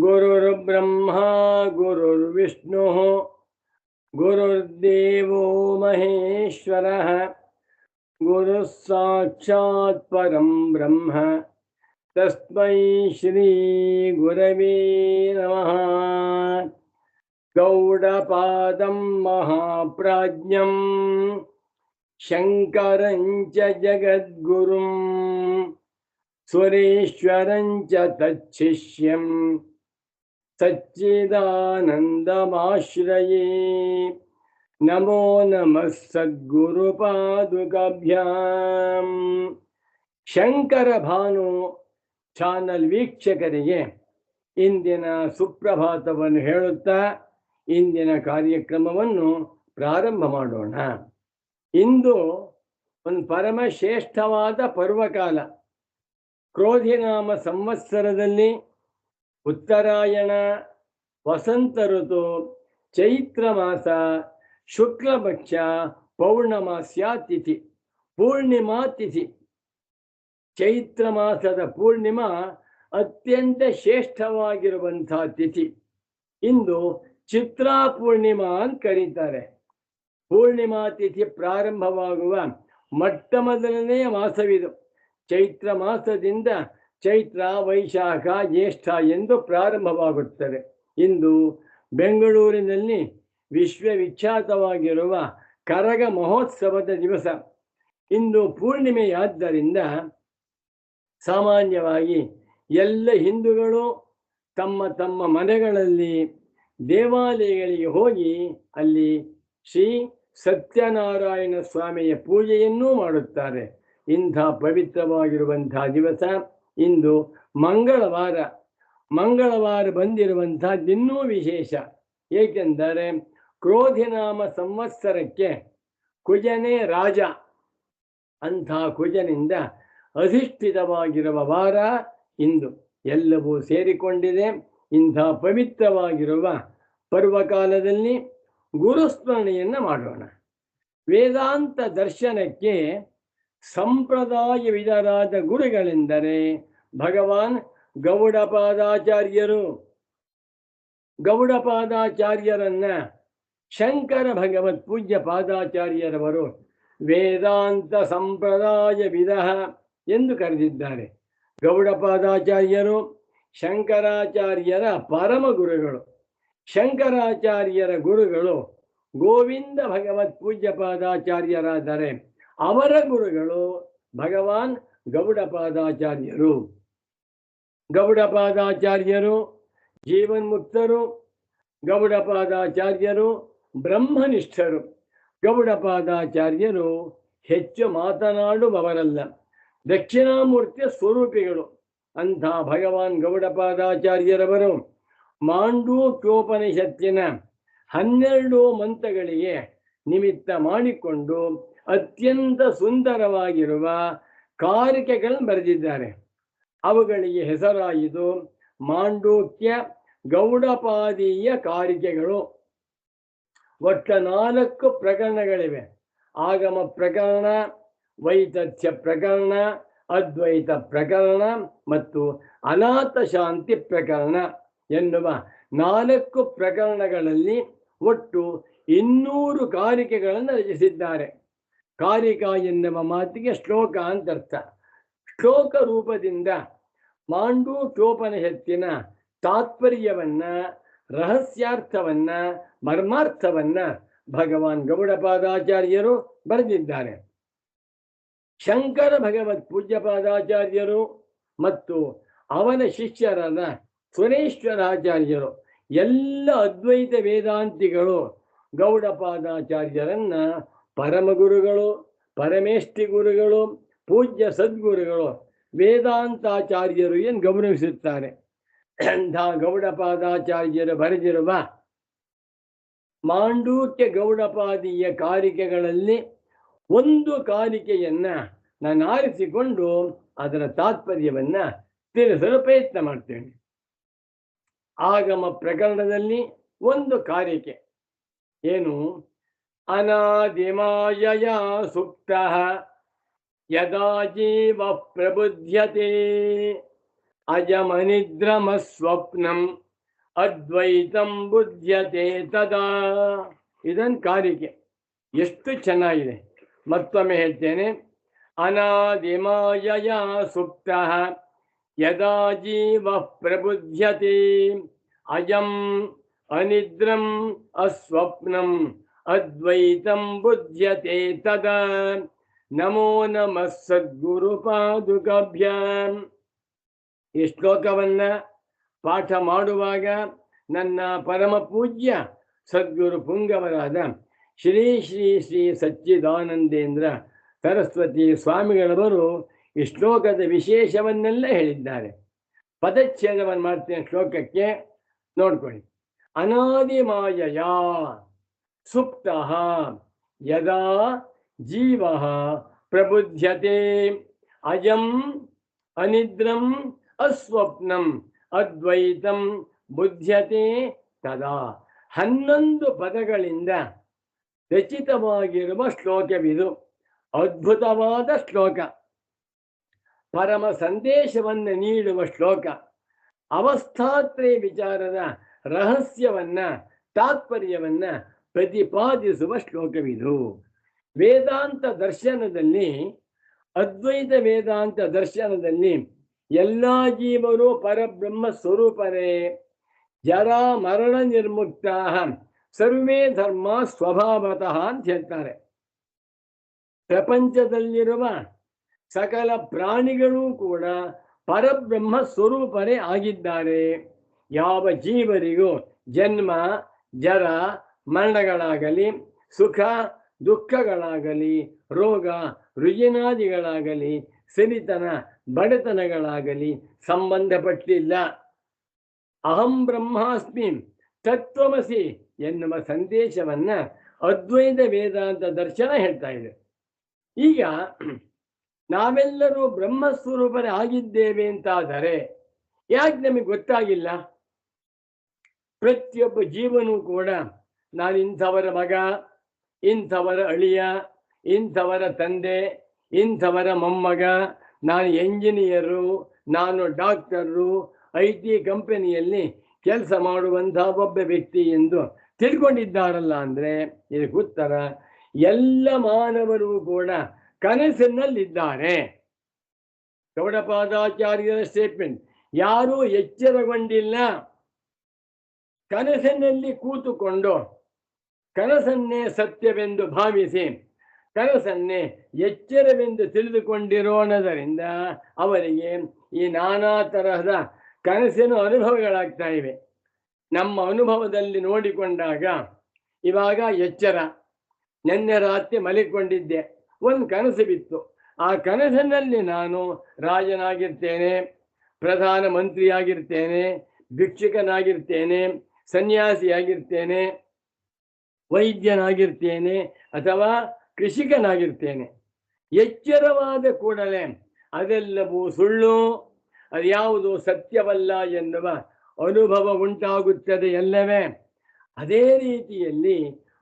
गुरुर्ब्रह्मा गुरुर्विष्णुः गुरुर्देवो महेश्वरः गुरुः साक्षात् परं ब्रह्म तस्मै श्री गुरवे नमः। गौडपादं महाप्राज्ञं शङ्करं च जगद्गुरुं सुरेश्वरं च तच्छिष्यं सच्चिदानन्दमाश्रये। नमो नमः सद्गुरुपादुकाभ्यां। ಶಂಕರ ಭಾನು ಚಾನಲ್ ವೀಕ್ಷಕರಿಗೆ ಇಂದಿನ ಸುಪ್ರಭಾತವನ್ನು ಹೇಳುತ್ತಾ ಇಂದಿನ ಕಾರ್ಯಕ್ರಮವನ್ನು ಪ್ರಾರಂಭ ಮಾಡೋಣ. ಇಂದು ಒಂದು ಪರಮಶ್ರೇಷ್ಠವಾದ ಪರ್ವಕಾಲ. ಕ್ರೋಧಿನಾಮ ಸಂವತ್ಸರದಲ್ಲಿ ಉತ್ತರಾಯಣ, ವಸಂತ ಋತು, ಚೈತ್ರ ಮಾಸ, ಶುಕ್ಲಪಕ್ಷ, ಪೌರ್ಣಮಾಸ್ಯ ತಿಥಿ, ಪೂರ್ಣಿಮಾ ತಿಥಿ. ಚೈತ್ರ ಮಾಸದ ಪೂರ್ಣಿಮಾ ಅತ್ಯಂತ ಶ್ರೇಷ್ಠವಾಗಿರುವಂಥ ತಿಥಿ. ಇಂದು ಚಿತ್ರಾ ಪೂರ್ಣಿಮಾ ಅಂತ ಕರೀತಾರೆ. ಪೂರ್ಣಿಮಾ ತಿಥಿ ಪ್ರಾರಂಭವಾಗುವ ಮೊಟ್ಟ ಮೊದಲನೆಯ ಮಾಸವಿದು. ಚೈತ್ರ ಮಾಸದಿಂದ ಚೈತ್ರ, ವೈಶಾಖ, ಜ್ಯೇಷ್ಠ ಎಂದು ಪ್ರಾರಂಭವಾಗುತ್ತದೆ. ಇಂದು ಬೆಂಗಳೂರಿನಲ್ಲಿ ವಿಶ್ವವಿಖ್ಯಾತವಾಗಿರುವ ಕರಗ ಮಹೋತ್ಸವದ ದಿವಸ. ಇಂದು ಪೂರ್ಣಿಮೆಯಾದ್ದರಿಂದ ಸಾಮಾನ್ಯವಾಗಿ ಎಲ್ಲ ಹಿಂದೂಗಳು ತಮ್ಮ ತಮ್ಮ ಮನೆಗಳಲ್ಲಿ ದೇವಾಲಯಗಳಿಗೆ ಹೋಗಿ ಅಲ್ಲಿ ಶ್ರೀ ಸತ್ಯನಾರಾಯಣ ಸ್ವಾಮಿಯ ಪೂಜೆಯನ್ನೂ ಮಾಡುತ್ತಾರೆ. ಇಂಥ ಪವಿತ್ರವಾಗಿರುವಂಥ ದಿವಸ ಇಂದು ಮಂಗಳವಾರ. ಮಂಗಳವಾರ ಬಂದಿರುವಂಥದ್ದಿನ್ನೂ ವಿಶೇಷ. ಏಕೆಂದರೆ ಕ್ರೋಧಿನಾಮ ಸಂವತ್ಸರಕ್ಕೆ ಕುಜನೇ ರಾಜ. ಅಂಥ ಕುಜನಿಂದ ಅಧಿಷ್ಠಿತವಾಗಿರುವ ವಾರ ಇಂದು. ಎಲ್ಲವೂ ಸೇರಿಕೊಂಡಿದೆ. ಇಂಥ ಪವಿತ್ರವಾಗಿರುವ ಪರ್ವಕಾಲದಲ್ಲಿ ಗುರುಸ್ಮರಣೆಯನ್ನು ಮಾಡೋಣ. ವೇದಾಂತ ದರ್ಶನಕ್ಕೆ ಸಂಪ್ರದಾಯವಿದರಾದ ಗುರುಗಳೆಂದರೆ ಭಗವಾನ್ ಗೌಡಪಾದಾಚಾರ್ಯರು. ಗೌಡಪಾದಾಚಾರ್ಯರನ್ನ ಶಂಕರ ಭಗವತ್ ಪೂಜ್ಯ ಪಾದಾಚಾರ್ಯರವರು ವೇದಾಂತ ಸಂಪ್ರದಾಯವಿದ ಎಂದು ಕರೆದಿದ್ದಾರೆ. ಗೌಡಪಾದಾಚಾರ್ಯರು ಶಂಕರಾಚಾರ್ಯರ ಪರಮ ಗುರುಗಳು. ಶಂಕರಾಚಾರ್ಯರ ಗುರುಗಳು ಗೋವಿಂದ ಭಗವತ್ ಪೂಜ್ಯ ಪಾದಾಚಾರ್ಯರಾದರೆ ಅವರ ಗುರುಗಳು ಭಗವಾನ್ ಗೌಡಪಾದಾಚಾರ್ಯರು. ಗೌಡಪಾದಾಚಾರ್ಯರು ಜೀವನ್ಮುಕ್ತರು. ಗೌಡಪಾದಾಚಾರ್ಯರು ಬ್ರಹ್ಮನಿಷ್ಠರು. ಗೌಡಪಾದಾಚಾರ್ಯರು ಹೆಚ್ಚು ಮಾತನಾಡುವವರಲ್ಲ, ದಕ್ಷಿಣಾಮೂರ್ತಿಯ ಸ್ವರೂಪಿಗಳು. ಅಂಥ ಭಗವಾನ್ ಗೌಡಪಾದಾಚಾರ್ಯರವರು ಮಾಂಡೂಕ್ಯೋಪನಿಷತ್ತಿನ 12 ಮಂತ್ರಗಳಿಗೆ ನಿಮಿತ್ತ ಮಾಡಿಕೊಂಡು ಅತ್ಯಂತ ಸುಂದರವಾಗಿರುವ ಕಾರಿಕೆಗಳನ್ನು ಬರೆದಿದ್ದಾರೆ. ಅವುಗಳಿಗೆ ಹೆಸರಾಯಿತು ಮಾಂಡೂಕ್ಯ ಗೌಡಪಾದೀಯ ಕಾರಿಕೆಗಳು. ಒಟ್ಟ 4 ಪ್ರಕರಣಗಳಿವೆ. ಆಗಮ ಪ್ರಕರಣ, ವೈತಥ್ಯ ಪ್ರಕರಣ, ಅದ್ವೈತ ಪ್ರಕರಣ ಮತ್ತು ಅನಾಥ ಶಾಂತಿ ಪ್ರಕರಣ ಎನ್ನುವ 4 ಪ್ರಕರಣಗಳಲ್ಲಿ ಒಟ್ಟು 200 ಕಾರಿಕೆಗಳನ್ನು ರಚಿಸಿದ್ದಾರೆ. ಕಾರಿಕಾ ಎನ್ನುವ ಮಾತಿಗೆ ಶ್ಲೋಕ ಅಂತ ಅರ್ಥ. ಶ್ಲೋಕ ರೂಪದಿಂದ ಮಾಂಡೂಕ್ಯೋಪನಿಷತ್ತಿನ ತಾತ್ಪರ್ಯವನ್ನ, ರಹಸ್ಯಾರ್ಥವನ್ನ, ಮರ್ಮಾರ್ಥವನ್ನ ಭಗವಾನ್ ಗೌಡಪಾದಾಚಾರ್ಯರು ಬರೆದಿದ್ದಾರೆ. ಶಂಕರ ಭಗವತ್ ಪೂಜ್ಯ ಪಾದಾಚಾರ್ಯರು ಮತ್ತು ಅವನ ಶಿಷ್ಯರಾದ ಸುರೇಶ್ವರಾಚಾರ್ಯರು ಎಲ್ಲ ಅದ್ವೈತ ವೇದಾಂತಿಗಳು ಗೌಡಪಾದಾಚಾರ್ಯರನ್ನ ಪರಮಗುರುಗಳು, ಪರಮೇಷ್ಠಿ ಗುರುಗಳು, ಪೂಜ್ಯ ಸದ್ಗುರುಗಳು, ವೇದಾಂತಾಚಾರ್ಯರು ಎಂದು ಗೌರವಿಸುತ್ತಾರೆ. ಅಂಥ ಗೌಡಪಾದಾಚಾರ್ಯರು ಬರೆದಿರುವ ಮಾಂಡೂಕ್ಯ ಗೌಡಪಾದೀಯ ಕಾರಿಕೆಗಳಲ್ಲಿ ಒಂದು ಕಾರಿಕೆಯನ್ನ ನಾನು ಆರಿಸಿಕೊಂಡು ಅದರ ತಾತ್ಪರ್ಯವನ್ನ ತಿಳಿಸಲು ಪ್ರಯತ್ನ ಮಾಡ್ತೇನೆ. ಆಗಮ ಪ್ರಕರಣದಲ್ಲಿ ಒಂದು ಕಾರಿಕೆ ಏನು? ಅನಾದಿಮಾಯಯ ಸುಪ್ತ ಯದಾ ಜೀವ ಪ್ರಬುಧ್ಯತೆ ಅಜಮನಿದ್ರಮ ಸ್ವಪ್ನಂ ಅದ್ವೈತಂ ಬುಧ್ಯತೆ ತದಾ. ಇದನ್ ಕಾರಿಕೆ ಎಷ್ಟು ಚೆನ್ನಾಗಿದೆ. ಮತ್ತೊಮ್ಮೆ ಹೇಳ್ತೇನೆ. ಅನಾದಿಮಾಯಯ ಸುಪ್ತಃ ಯದಾ ಜೀವ ಪ್ರಬುಧ್ಯತೆ ಅಯಂ ಅನಿದ್ರಂ ಅಸ್ವಪ್ನಂ ಅದ್ವೈತಂ ಬುಧ್ಯತೆ ತದಾ. ನಮೋ ನಮಃ ಸದ್ಗುರು ಪಾದುಕಾಭ್ಯಾಂ. ಈ ಶ್ಲೋಕವನ್ನ ಪಾಠ ಮಾಡುವಾಗ ನನ್ನ ಪರಮ ಪೂಜ್ಯ ಸದ್ಗುರು ಪುಂಗವರಾದ ಶ್ರೀ ಶ್ರೀ ಶ್ರೀ ಸಚ್ಚಿದಾನಂದೇಂದ್ರ ಸರಸ್ವತಿ ಸ್ವಾಮಿಗಳವರು ಈ ಶ್ಲೋಕದ ವಿಶೇಷವನ್ನೆಲ್ಲ ಹೇಳಿದ್ದಾರೆ. ಪದಚ್ಛೇದವನ್ನು ಮಾಡ್ತೇನೆ ಶ್ಲೋಕಕ್ಕೆ, ನೋಡ್ಕೊಳ್ಳಿ. ಅನಾದಿಮಾಯಯ ಸುಪ್ತಃ ಯದಾ ಜೀವ ಪ್ರಬುಧ್ಯತೆ ಅಯಂ ಅನಿದ್ರಂ ಅಸ್ವಪ್ನಂ ಅದ್ವೈತಂ ಬುಧ್ಯತೆ ತದಾ. 11 ಪದಗಳಿಂದ ರಚಿತವಾಗಿರುವ ಶ್ಲೋಕವಿದು. ಅದ್ಭುತವಾದ ಶ್ಲೋಕ, ಪರಮ ಸಂದೇಶವನ್ನು ನೀಡುವ ಶ್ಲೋಕ, ಅವಸ್ಥಾತ್ರಯ ವಿಚಾರದ ರಹಸ್ಯವನ್ನ ತಾತ್ಪರ್ಯವನ್ನ ಪ್ರತಿಪಾದಿಸುವ ಶ್ಲೋಕವಿದು. ವೇದಾಂತ ದರ್ಶನದಲ್ಲಿ, ಅದ್ವೈತ ವೇದಾಂತ ದರ್ಶನದಲ್ಲಿ ಎಲ್ಲ ಜೀವರು ಪರಬ್ರಹ್ಮ ಸ್ವರೂಪರೇ, ಜರಾ ಮರಣ ನಿರ್ಮುಕ್ತ ಸರ್ವೇ ಧರ್ಮ ಸ್ವಭಾವತಃ ಅಂತ ಹೇಳ್ತಾರೆ. ಪ್ರಪಂಚದಲ್ಲಿರುವ ಸಕಲ ಪ್ರಾಣಿಗಳೂ ಕೂಡ ಪರಬ್ರಹ್ಮ ಸ್ವರೂಪರೇ ಆಗಿದ್ದಾರೆ. ಯಾವ ಜೀವರಿಗೂ ಜನ್ಮ ಜರ ಮರಣಗಳಾಗಲಿ, ಸುಖ ದುಃಖಗಳಾಗಲಿ, ರೋಗ ರುಜಿನಾದಿಗಳಾಗಲಿ, ಸಿರಿತನ ಬಡತನಗಳಾಗಲಿ ಸಂಬಂಧಪಟ್ಟಿಲ್ಲ. ಅಹಂ ಬ್ರಹ್ಮಾಸ್ಮಿ ತತ್ವಮಸಿ ಎನ್ನುವ ಸಂದೇಶವನ್ನ ಅದ್ವೈತ ವೇದಾಂತ ದರ್ಶನ ಹೇಳ್ತಾ ಇದೆ. ಈಗ ನಾವೆಲ್ಲರೂ ಬ್ರಹ್ಮಸ್ವರೂಪರೇ ಆಗಿದ್ದೇವೆ ಅಂತಾದರೆ ಯಾಕೆ ನಮಗೆ ಗೊತ್ತಾಗಿಲ್ಲ? ಪ್ರತಿಯೊಬ್ಬ ಜೀವನೂ ಕೂಡ ನಾನು ಇಂಥವರ ಮಗ, ಇಂಥವರ ಅಳಿಯ, ಇಂಥವರ ತಂದೆ, ಇಂಥವರ ಮೊಮ್ಮಗ, ನಾನು ಎಂಜಿನಿಯರು, ನಾನು ಡಾಕ್ಟರು, IT ಕಂಪನಿಯಲ್ಲಿ ಕೆಲಸ ಮಾಡುವಂತಹ ಒಬ್ಬ ವ್ಯಕ್ತಿ ಎಂದು ತಿಳ್ಕೊಂಡಿದ್ದಾರಲ್ಲ ಅಂದರೆ ಇದಕ್ಕೆ ಉತ್ತರ, ಎಲ್ಲ ಮಾನವರು ಕೂಡ ಕನಸಿನಲ್ಲಿದ್ದಾರೆ. ಗೌಡಪಾದಾಚಾರ್ಯರ ಸ್ಟೇಟ್ಮೆಂಟ್, ಯಾರೂ ಎಚ್ಚರಗೊಂಡಿಲ್ಲ. ಕನಸಿನಲ್ಲಿ ಕೂತುಕೊಂಡು ಕನಸನ್ನೇ ಸತ್ಯವೆಂದು ಭಾವಿಸಿ ಕನಸನ್ನೇ ಎಚ್ಚರವೆಂದು ತಿಳಿದುಕೊಂಡಿರೋಣದರಿಂದ ಅವರಿಗೆ ಈ ನಾನಾ ತರಹದ ಕನಸಿನ ಅನುಭವಗಳಾಗ್ತಾ ಇವೆ. ನಮ್ಮ ಅನುಭವದಲ್ಲಿ ನೋಡಿಕೊಂಡಾಗ ಇವಾಗ ಎಚ್ಚರ, ನಿನ್ನೆ ರಾತ್ರಿ ಮಲಿಕೊಂಡಿದ್ದೆ, ಒಂದು ಕನಸು ಬಿತ್ತು. ಆ ಕನಸಿನಲ್ಲಿ ನಾನು ರಾಜನಾಗಿರ್ತೇನೆ, ಪ್ರಧಾನ ಮಂತ್ರಿಯಾಗಿರ್ತೇನೆ, ಭಿಕ್ಷುಕನಾಗಿರ್ತೇನೆ, ಸನ್ಯಾಸಿಯಾಗಿರ್ತೇನೆ, ವೈದ್ಯನಾಗಿರ್ತೇನೆ ಅಥವಾ ಕೃಷಿಕನಾಗಿರ್ತೇನೆ. ಎಚ್ಚರವಾದ ಕೂಡಲೇ ಅದೆಲ್ಲವೂ ಸುಳ್ಳು, ಅದ್ಯಾವುದು ಸತ್ಯವಲ್ಲ ಎನ್ನುವ ಅನುಭವ ಉಂಟಾಗುತ್ತದೆ ಎಲ್ಲವೇ. ಅದೇ ರೀತಿಯಲ್ಲಿ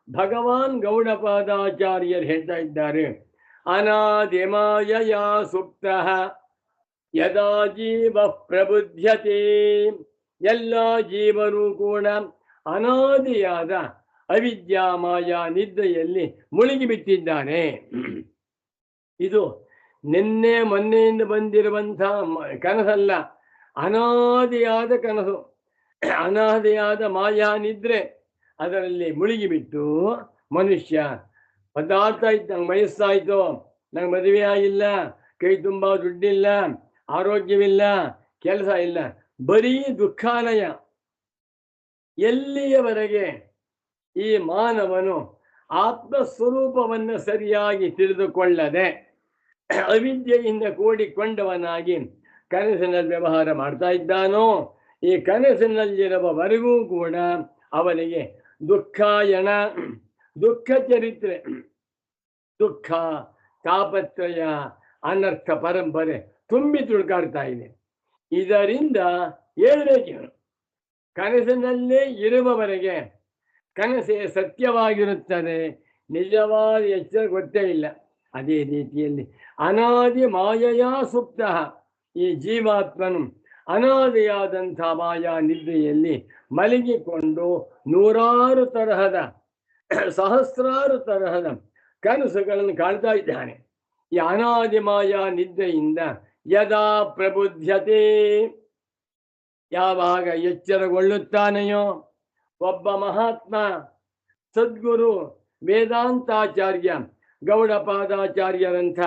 ಭಗವಾನ್ ಗೌಡಪಾದಾಚಾರ್ಯರು ಹೇಳ್ತಾ ಇದ್ದಾರೆ, ಅನಾದಿಮಾಯಯ ಸುಪ್ತಃ ಯದಾ ಜೀವ ಪ್ರಬುಧ್ಯತೆ. ಎಲ್ಲ ಜೀವರು ಕೂಡ ಅನಾದಿಯಾದ ಅವಿದ್ಯಾ ಮಾಯಾ ನಿದ್ರೆಯಲ್ಲಿ ಮುಳುಗಿಬಿಟ್ಟಿದ್ದಾನೆ. ಇದು ನಿನ್ನೆ ಮೊನ್ನೆಯಿಂದ ಬಂದಿರುವಂತಹ ಕನಸಲ್ಲ, ಅನಾದಿಯಾದ ಕನಸು, ಅನಾದಿಯಾದ ಮಾಯಾ ನಿದ್ರೆ. ಅದರಲ್ಲಿ ಮುಳುಗಿಬಿಟ್ಟು ಮನುಷ್ಯ ಪದಾರ್ಥ ಇತ್ತು, ನಂಗೆ ವಯಸ್ಸಾಯಿತು, ನಂಗೆ ಮದುವೆ ಆಗಿಲ್ಲ, ಕೈ ತುಂಬ ದುಡ್ಡಿಲ್ಲ, ಆರೋಗ್ಯವಿಲ್ಲ, ಕೆಲಸ ಇಲ್ಲ, ಬರೀ ದುಃಖಾಲಯ. ಎಲ್ಲಿಯವರೆಗೆ ಈ ಮಾನವನು ಆತ್ಮಸ್ವರೂಪವನ್ನು ಸರಿಯಾಗಿ ತಿಳಿದುಕೊಳ್ಳದೆ ಅವಿದ್ಯೆಯಿಂದ ಕೂಡಿಕೊಂಡವನಾಗಿ ಕನಸಿನಲ್ಲಿ ವ್ಯವಹಾರ ಮಾಡ್ತಾ ಇದ್ದಾನೋ, ಈ ಕನಸಿನಲ್ಲಿರುವವರೆಗೂ ಕೂಡ ಅವನಿಗೆ ದುಃಖಾಯಣ, ದುಃಖ ಚರಿತ್ರೆ, ದುಃಖ ತಾಪತ್ರಯ ಅನರ್ಥ ಪರಂಪರೆ ತುಂಬಿ ತುಳ್ಕಾಡ್ತಾ ಇದೆ. ಇದರಿಂದ ಹೇಳ್ಬೇಕು, ಕನಸಿನಲ್ಲೇ ಇರುವವರೆಗೆ ಕನಸೇ ಸತ್ಯವಾಗಿರುತ್ತದೆ, ನಿಜವಾದ ಎಚ್ಚರ ಗೊತ್ತೇ ಇಲ್ಲ. ಅದೇ ರೀತಿಯಲ್ಲಿ ಅನಾದಿ ಮಾಯೆಯ ಸುಪ್ತಃ, ಈ ಜೀವಾತ್ಮನು ಅನಾದಿಯಾದಂಥ ಮಾಯಾ ನಿದ್ರೆಯಲ್ಲಿ ಮಲಗಿಕೊಂಡು ನೂರಾರು ತರಹದ ಸಹಸ್ರಾರು ತರಹದ ಕನಸುಗಳನ್ನು ಕಾಣ್ತಾ ಇದ್ದಾನೆ. ಈ ಅನಾದಿ ಮಾಯಾ ನಿದ್ರೆಯಿಂದ ಯದಾ ಪ್ರಬುದ್ಧತೆ, ಯಾವಾಗ ಎಚ್ಚರಗೊಳ್ಳುತ್ತಾನೆಯೋ ಒಬ್ಬ ಮಹಾತ್ಮ ಸದ್ಗುರು ವೇದಾಂತಾಚಾರ್ಯ ಗೌಡಪಾದಾಚಾರ್ಯರಂಥ,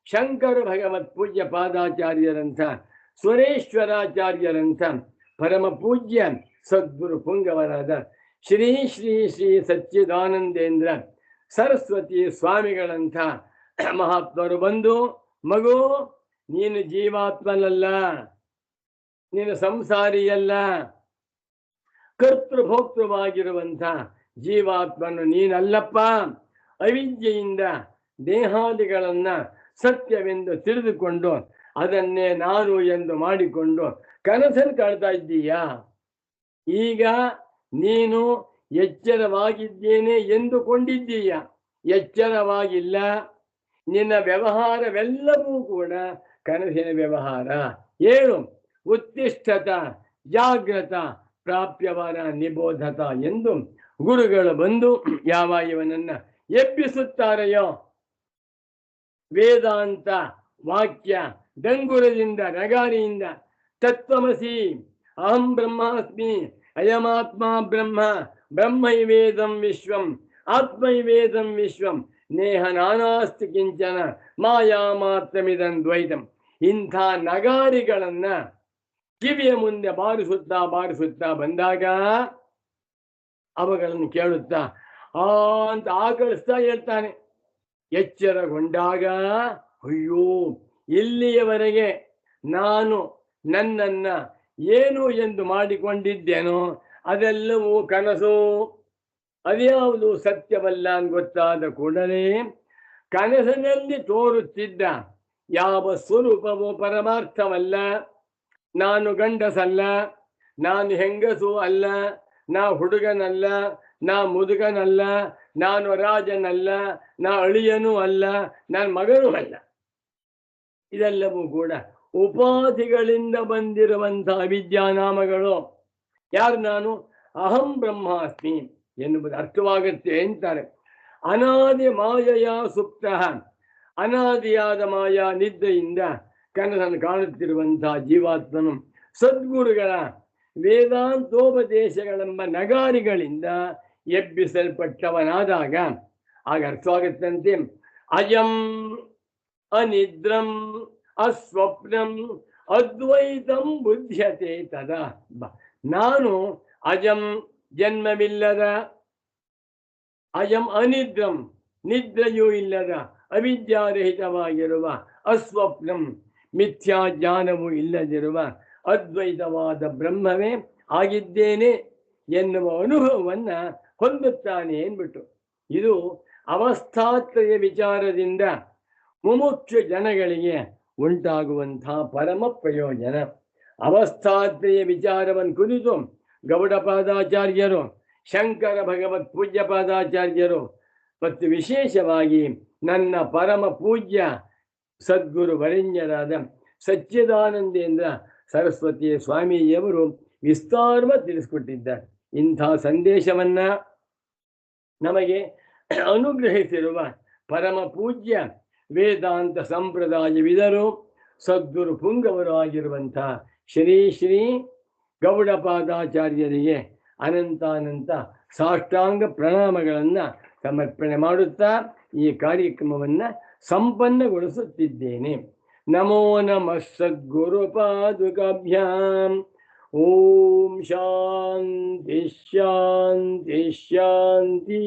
ಶಂಕರ ಭಗವತ್ ಪೂಜ್ಯ ಪಾದಾಚಾರ್ಯರಂಥ, ಸುರೇಶ್ವರಾಚಾರ್ಯರಂಥ ಪರಮ ಪೂಜ್ಯ ಸದ್ಗುರು ಪುಂಗವರಾದ ಶ್ರೀ ಶ್ರೀ ಶ್ರೀ ಸಚ್ಚಿದಾನಂದೇಂದ್ರ ಸರಸ್ವತಿ ಸ್ವಾಮಿಗಳಂಥ ಮಹಾತ್ಮರು ಬಂದು, ಮಗು ನೀನು ಜೀವಾತ್ಮನಲ್ಲ, ನೀನು ಸಂಸಾರಿಯಲ್ಲ, ಕರ್ತೃಭೋಕ್ತೃವಾಗಿರುವಂಥ ಜೀವಾತ್ಮನು ನೀನಲ್ಲಪ್ಪ. ಅವಿದ್ಯೆಯಿಂದ ದೇಹಾದಿಗಳನ್ನ ಸತ್ಯವೆಂದು ತಿಳಿದುಕೊಂಡು ಅದನ್ನೇ ನಾನು ಎಂದು ಮಾಡಿಕೊಂಡು ಕನಸನ್ನು ಕಾಣ್ತಾ ಇದ್ದೀಯಾ. ಈಗ ನೀನು ಎಚ್ಚರವಾಗಿದ್ದೇನೆ ಎಂದುಕೊಂಡಿದ್ದೀಯ, ಎಚ್ಚರವಾಗಿಲ್ಲ. ನಿನ್ನ ವ್ಯವಹಾರವೆಲ್ಲವೂ ಕೂಡ ಕನಸಿನ ವ್ಯವಹಾರ. ಏನು ಉತ್ತಿಷ್ಠತ ಜಾಗ್ರತ ಪ್ರಾಪ್ಯವರ ನಿಬೋಧತ ಎಂದು ಗುರುಗಳು ಬಂದು ಯಾವ ಇವನನ್ನ ಎಬ್ಬಿಸುತ್ತಾರೆಯೋ, ವೇದಾಂತ ವಾಕ್ಯ ಡಂಗುರದಿಂದ ನಗಾರಿಯಿಂದ ತತ್ವಮಸಿ ಅಹಂ ಬ್ರಹ್ಮಾಸ್ಮಿ ಅಯಮಾತ್ಮ ಬ್ರಹ್ಮ ಬ್ರಹ್ಮೈವೇದಂ ವಿಶ್ವಂ ಆತ್ಮೈವೇದಂ ವಿಶ್ವಂ ನೇಹ ನಾನಾಸ್ತಿ ಕಿಂಚನ ಮಾಯಾ ಮಾತ್ರಮಿದಂ ದ್ವೈತಂ. ಇಂಥ ನಗಾರಿಗಳನ್ನ ಕಿವಿಯ ಮುಂದೆ ಬಾರಿಸುತ್ತಾ ಬಂದಾಗ ಅವುಗಳನ್ನು ಕೇಳುತ್ತಾ ಅಂತ ಆಕಳಿಸ್ತಾ ಹೇಳ್ತಾನೆ. ಎಚ್ಚರಗೊಂಡಾಗ ಅಯ್ಯೋ, ಇಲ್ಲಿಯವರೆಗೆ ನಾನು ನನ್ನನ್ನ ಏನು ಎಂದು ಮಾಡಿಕೊಂಡಿದ್ದೇನೋ ಅದೆಲ್ಲವೂ ಕನಸು, ಅದ್ಯಾವುದು ಸತ್ಯವಲ್ಲ ಅಂತ ಗೊತ್ತಾದ ಕೂಡಲೇ ಕನಸಿನಲ್ಲಿ ತೋರುತ್ತಿದ್ದ ಯಾವ ಸ್ವರೂಪವೂ ಪರಮಾರ್ಥವಲ್ಲ. ನಾನು ಗಂಡಸಲ್ಲ, ನಾನು ಹೆಂಗಸು ಅಲ್ಲ, ನಾ ಹುಡುಗನಲ್ಲ, ನಾ ಮುದುಗನಲ್ಲ, ನಾನು ರಾಜನಲ್ಲ, ನಾ ಅಳಿಯನೂ ಅಲ್ಲ, ನಾನು ಮಗನೂ ಅಲ್ಲ. ಇದೆಲ್ಲವೂ ಕೂಡ ಉಪಾಧಿಗಳಿಂದ ಬಂದಿರುವಂತಹ ವಿದ್ಯಾನಾಮಗಳು. ಯಾರು ನಾನು? ಅಹಂ ಬ್ರಹ್ಮಾಸ್ಮಿ ಎನ್ನುವುದು ಅರ್ಥವಾಗುತ್ತೆ ಅಂತಾರೆ. ಅನಾದಿ ಮಾಯೆಯ ಸುಪ್ತ, ಅನಾದಿಯಾದ ಮಾಯಾ ನಿದ್ರೆಯಿಂದ ಕನಸನ್ನು ಕಾಣುತ್ತಿರುವಂತಹ ಜೀವಾತ್ಮನು ಸದ್ಗುರುಗಳ ವೇದಾಂತೋಪದೇಶಗಳೆಂಬ ನಗಾರಿಗಳಿಂದ ಎಬ್ಬಿಸಲ್ಪಟ್ಟವನಾದಾಗ ಆಗ ಅರ್ಥವಾಗುತ್ತಂತೆ. ಅಯಂ ಅನಿದ್ರಂ ಅಸ್ವಪ್ನಂ ಅದ್ವೈತಂ ಬುದ್ಧ್ಯತೆ ತದಾ. ನಾನು ಅಜಂ ಜನ್ಮವಿಲ್ಲದ, ಅಯಂ ಅನಿದ್ರಂ ನಿದ್ರೆಯೂ ಇಲ್ಲದ ಅವಿದ್ಯಾರಹಿತವಾಗಿರುವ, ಅಸ್ವಪ್ನಂ ಮಿಥ್ಯಾ ಜ್ಞಾನವೂ ಇಲ್ಲದಿರುವ ಅದ್ವೈತವಾದ ಬ್ರಹ್ಮವೇ ಆಗಿದ್ದೇನೆ ಎನ್ನುವ ಅನುಭವವನ್ನು ಹೊಂದುತ್ತಾನೆ ಎಂದ್ಬಿಟ್ಟು. ಇದು ಅವಸ್ಥಾತ್ರಯ ವಿಚಾರದಿಂದ ಮುಮುಕ್ಷು ಜನಗಳಿಗೆ ಉಂಟಾಗುವಂತಹ ಪರಮ ಪ್ರಯೋಜನ. ಅವಸ್ಥಾತ್ರಯ ವಿಚಾರವನ್ನು ಕುರಿತು ಗೌಡಪಾದಾಚಾರ್ಯರು, ಶಂಕರ ಭಗವತ್ ಪೂಜ್ಯ ಪಾದಾಚಾರ್ಯರು ಮತ್ತು ವಿಶೇಷವಾಗಿ ನನ್ನ ಪರಮ ಪೂಜ್ಯ ಸದ್ಗುರು ವರೆಣ್ಯರಾದ ಸಚ್ಚಿದಾನಂದೇಂದ್ರ ಸರಸ್ವತಿ ಸ್ವಾಮಿಯವರು ವಿಸ್ತಾರವಾಗಿ ತಿಳಿಸಿಕೊಟ್ಟಿದ್ದಾರೆ. ಇಂಥ ಸಂದೇಶವನ್ನ ನಮಗೆ ಅನುಗ್ರಹಿಸಿರುವ ಪರಮ ಪೂಜ್ಯ ವೇದಾಂತ ಸಂಪ್ರದಾಯವಿದರು ಸದ್ಗುರು ಪುಂಗವರು ಆಗಿರುವಂಥ ಶ್ರೀ ಶ್ರೀ ಗೌಡಪಾದಾಚಾರ್ಯರಿಗೆ ಅನಂತಾನಂತ ಸಾಷ್ಟಾಂಗ ಪ್ರಣಾಮಗಳನ್ನು ಸಮರ್ಪಣೆ ಮಾಡುತ್ತಾ ಈ ಕಾರ್ಯಕ್ರಮವನ್ನು ಸಂಪನ್ನಗೊಳಿಸುತ್ತಿದ್ದೇನೆ. ನಮೋ ನಮಃ ಸದ್ಗುರು ಪಾದುಕಾಭ್ಯಾಂ. ಓಂ ಶಾಂತಿ ಶಾಂತಿ ಶಾಂತಿ.